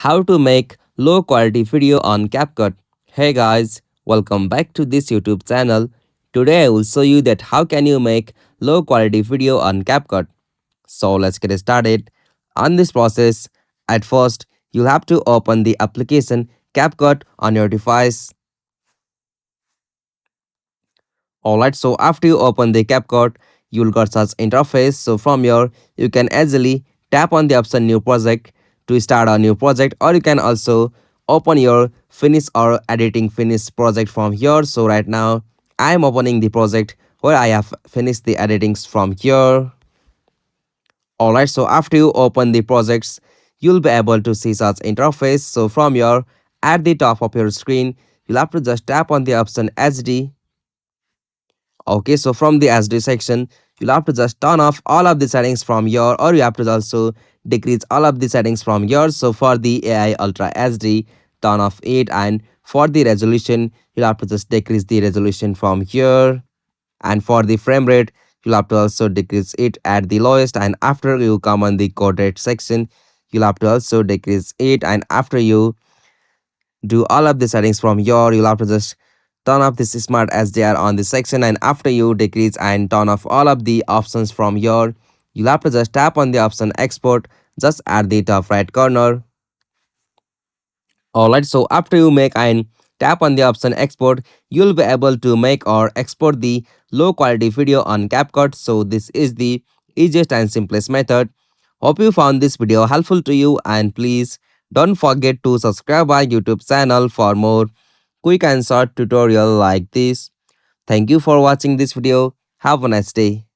How to make low quality video on CapCut. Hey guys, welcome back to this YouTube channel. Today I will show you that how can you make low quality video on CapCut. So let's get started. On this process, at first you'll have to open the application CapCut on your device. Alright, so after you open the CapCut, you'll got such interface. So from here, you can easily tap on the option new project to start a new project, or you can also open your finish or editing finish project from here. So right now, I am opening the project where I have finished the editings from here. Alright, so after you open the projects, you'll be able to see such interface. So from here, at the top of your screen, you'll have to just tap on the option HD. Okay, so from the SD section, you'll have to just turn off all of the settings from here, or you have to also decrease all of the settings from here. So for the AI Ultra SD, turn off it, and for the resolution, you'll have to just decrease the resolution from here. And for the frame rate, you'll have to also decrease it at the lowest, and after you come on the code rate section, you'll have to also decrease it, and after you do all of the settings from here, you'll have to just turn off this smart SDR on this section, and after you decrease and turn off all of the options from here, you'll have to just tap on the option export just at the top right corner. Alright, so after you make and tap on the option export, you'll be able to make or export the low quality video on CapCut. So this is the easiest and simplest method. Hope you found this video helpful to you, and please don't forget to subscribe our YouTube channel for more quick and short tutorial like this. Thank you for watching this video. Have a nice day.